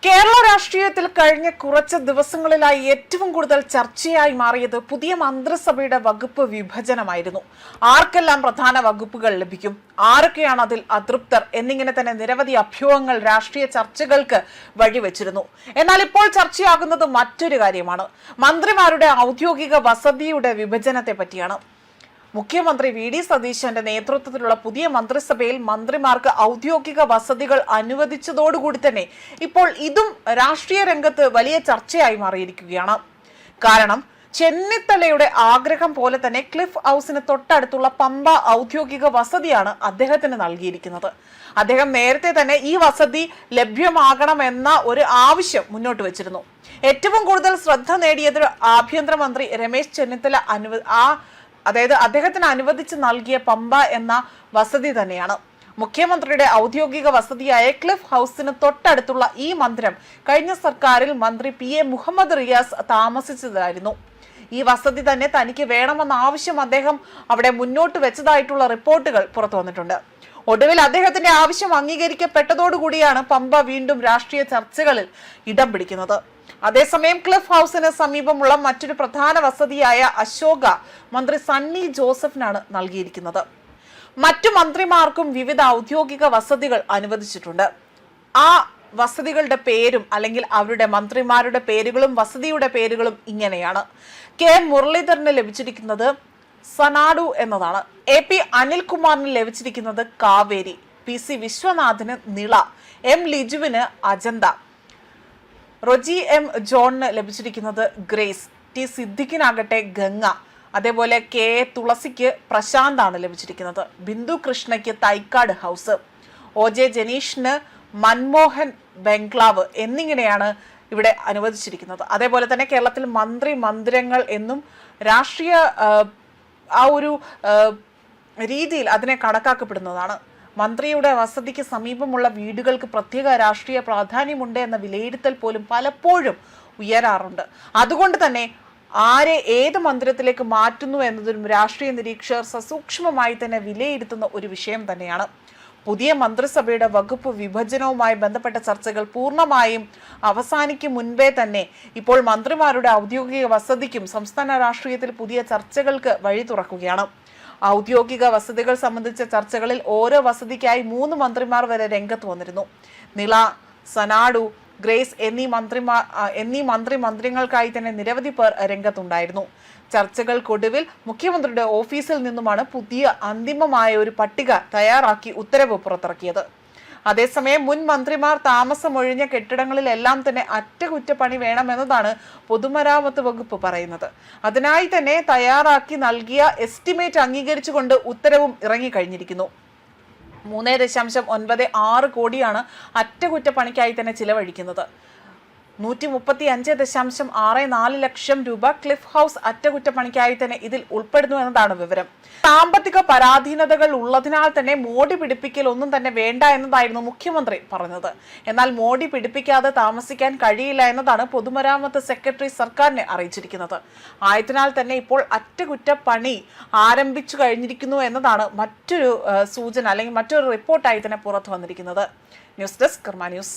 കേരള രാഷ്ട്രീയത്തിൽ കഴിഞ്ഞ കുറച്ച് ദിവസങ്ങളിലായി ഏറ്റവും കൂടുതൽ ചർച്ചയായി മാറിയത് പുതിയ മന്ത്രിസഭയുടെ വകുപ്പ് വിഭജനമായിരുന്നു. ആർക്കെല്ലാം പ്രധാന വകുപ്പുകൾ ലഭിക്കും, ആരൊക്കെയാണ് അതിൽ അതൃപ്തർ എന്നിങ്ങനെ തന്നെ നിരവധി അഭ്യൂഹങ്ങൾ രാഷ്ട്രീയ ചർച്ചകൾക്ക് വഴിവെച്ചിരുന്നു. എന്നാൽ ഇപ്പോൾ ചർച്ചയാകുന്നത് മറ്റൊരു കാര്യമാണ്. മന്ത്രിമാരുടെ ഔദ്യോഗിക വസതിയുടെ വിഭജനത്തെ പറ്റിയാണ്. മുഖ്യമന്ത്രി വി.ഡി. സതീശന്റെ നേതൃത്വത്തിലുള്ള പുതിയ മന്ത്രിസഭയിൽ മന്ത്രിമാർക്ക് ഔദ്യോഗിക വസതികൾ അനുവദിച്ചതോടുകൂടി തന്നെ ഇപ്പോൾ ഇതും രാഷ്ട്രീയ രംഗത്ത് വലിയ ചർച്ചയായി മാറിയിരിക്കുകയാണ്. കാരണം ചെന്നിത്തലയുടെ ആഗ്രഹം പോലെ തന്നെ ക്ലിഫ് ഹൗസിന് തൊട്ടടുത്തുള്ള പമ്പ ഔദ്യോഗിക വസതിയാണ് അദ്ദേഹത്തിന് നൽകിയിരിക്കുന്നത്. അദ്ദേഹം നേരത്തെ തന്നെ ഈ വസതി ലഭ്യമാകണമെന്ന ഒരു ആവശ്യം മുന്നോട്ട് വെച്ചിരുന്നു. ഏറ്റവും കൂടുതൽ ശ്രദ്ധ നേടിയത് ആഭ്യന്തരമന്ത്രി രമേശ് ചെന്നിത്തല അദ്ദേഹത്തിന് അനുവദിച്ച് നൽകിയ പമ്പ എന്ന വസതി തന്നെയാണ്. മുഖ്യമന്ത്രിയുടെ ഔദ്യോഗിക വസതിയായ ക്ലിഫ് ഹൗസിന് തൊട്ടടുത്തുള്ള ഈ മന്ദിരം കഴിഞ്ഞ സർക്കാരിൽ മന്ത്രി PA മുഹമ്മദ് റിയാസ് താമസിച്ചതായിരുന്നു. ഈ വസതി തന്നെ തനിക്ക് വേണമെന്ന ആവശ്യം അദ്ദേഹം അവിടെ മുന്നോട്ട് വെച്ചതായിട്ടുള്ള റിപ്പോർട്ടുകൾ പുറത്തു വന്നിട്ടുണ്ട്. ഒടുവിൽ അദ്ദേഹത്തിന്റെ ആവശ്യം അംഗീകരിക്കപ്പെട്ടതോടുകൂടിയാണ് പമ്പ വീണ്ടും രാഷ്ട്രീയ ചർച്ചകളിൽ ഇടം പിടിക്കുന്നത്. അതേസമയം ക്ലിഫ് ഹൗസിന് സമീപമുള്ള മറ്റൊരു പ്രധാന വസതിയായ അശോക മന്ത്രി സണ്ണി ജോസഫിനാണ് നൽകിയിരിക്കുന്നത്. മറ്റു മന്ത്രിമാർക്കും വിവിധ ഔദ്യോഗിക വസതികൾ അനുവദിച്ചിട്ടുണ്ട്. ആ വസതികളുടെ പേരും അല്ലെങ്കിൽ അവരുടെ മന്ത്രിമാരുടെ പേരുകളും വസതിയുടെ പേരുകളും ഇങ്ങനെയാണ്. K. മുരളീധരന് ലഭിച്ചിരിക്കുന്നത് സനാഡു എന്നതാണ്. AP അനിൽകുമാറിന് ലഭിച്ചിരിക്കുന്നത് Kaveri, PC വിശ്വനാഥിന് Nila, M. ലിജുവിന് Ajanta, Roji M. ജോണിന് ലഭിച്ചിരിക്കുന്നത് ഗ്രേസ്, T. സിദ്ദിഖിനാകട്ടെ ഗംഗ, അതേപോലെ K. തുളസിക്ക് പ്രശാന്താണ് ലഭിച്ചിരിക്കുന്നത്, ബിന്ദു കൃഷ്ണയ്ക്ക് തൈക്കാട് ഹൗസ്, OJ ജനീഷിന് മൻമോഹൻ ബംഗ്ലാവ് എന്നിങ്ങനെയാണ് ഇവിടെ അനുവദിച്ചിരിക്കുന്നത്. അതേപോലെ തന്നെ കേരളത്തിൽ മന്ദിരങ്ങൾ എന്നും രാഷ്ട്രീയ ആ ഒരു രീതിയിൽ അതിനെ കണക്കാക്കപ്പെടുന്നതാണ്. മന്ത്രിയുടെ വസതിക്ക് സമീപമുള്ള വീടുകൾക്ക് പ്രത്യേക രാഷ്ട്രീയ പ്രാധാന്യമുണ്ട് എന്ന വിലയിരുത്തൽ പോലും പലപ്പോഴും ഉയരാറുണ്ട്. അതുകൊണ്ട് തന്നെ ആരെ ഏത് മന്ദിരത്തിലേക്ക് മാറ്റുന്നു എന്നതിനും രാഷ്ട്രീയ നിരീക്ഷകർ സസൂക്ഷ്മമായി തന്നെ വിലയിരുത്തുന്ന ഒരു വിഷയം തന്നെയാണ്. പുതിയ മന്ത്രിസഭയുടെ വകുപ്പ് വിഭജനവുമായി ബന്ധപ്പെട്ട ചർച്ചകൾ പൂർണ്ണമായും അവസാനിക്കും മുൻപേ തന്നെ ഇപ്പോൾ മന്ത്രിമാരുടെ ഔദ്യോഗിക വസതിക്കും സംസ്ഥാന രാഷ്ട്രീയത്തിൽ പുതിയ ചർച്ചകൾക്ക് വഴി തുറക്കുകയാണ്. ഔദ്യോഗിക വസതികൾ സംബന്ധിച്ച ചർച്ചകളിൽ ഓരോ വസതിക്കായി 3 മന്ത്രിമാർ വരെ രംഗത്ത് വന്നിരുന്നു. നിള, സനാഡു, ഗ്രേസ് എന്നീ മന്ത്രിങ്ങൾക്കായി തന്നെ നിരവധി പേർ രംഗത്തുണ്ടായിരുന്നു. ചർച്ചകൾക്കൊടുവിൽ മുഖ്യമന്ത്രിയുടെ ഓഫീസിൽ നിന്നുമാണ് പുതിയ അന്തിമമായ ഒരു പട്ടിക തയ്യാറാക്കി ഉത്തരവ് പുറത്തിറക്കിയത്. അതേസമയം മുൻ മന്ത്രിമാർ താമസമൊഴിഞ്ഞ കെട്ടിടങ്ങളിലെല്ലാം തന്നെ അറ്റകുറ്റപ്പണി വേണമെന്നതാണ് പൊതുമരാമത്ത് വകുപ്പ് പറയുന്നത്. അതിനായി തന്നെ തയ്യാറാക്കി നൽകിയ എസ്റ്റിമേറ്റ് അംഗീകരിച്ചുകൊണ്ട് ഉത്തരവും ഇറങ്ങിക്കഴിഞ്ഞിരിക്കുന്നു. 3.96 കോടിയാണ് അറ്റകുറ്റപ്പണിക്കായി തന്നെ ചിലവഴിക്കുന്നത്. 135.64 ലക്ഷം രൂപ ക്ലിഫ് ഹൗസ് അറ്റകുറ്റപ്പണിക്കായി തന്നെ ഇതിൽ ഉൾപ്പെടുന്നു എന്നതാണ് വിവരം. സാമ്പത്തിക പരാധീനതകൾ ഉള്ളതിനാൽ തന്നെ മോടി പിടിപ്പിക്കൽ ഒന്നും തന്നെ വേണ്ട എന്നതായിരുന്നു മുഖ്യമന്ത്രി പറഞ്ഞത്. എന്നാൽ മോടി പിടിപ്പിക്കാതെ താമസിക്കാൻ കഴിയില്ല എന്നതാണ് പൊതുമരാമത്ത് സെക്രട്ടറി സർക്കാരിനെ അറിയിച്ചിരിക്കുന്നത്. ആയതിനാൽ തന്നെ ഇപ്പോൾ അറ്റകുറ്റപ്പണി ആരംഭിച്ചു കഴിഞ്ഞിരിക്കുന്നു എന്നതാണ് മറ്റൊരു സൂചന അല്ലെങ്കിൽ മറ്റൊരു റിപ്പോർട്ടായി തന്നെ പുറത്തു വന്നിരിക്കുന്നത്. ന്യൂസ് ഡെസ്ക് കർമ്മ ന്യൂസ്.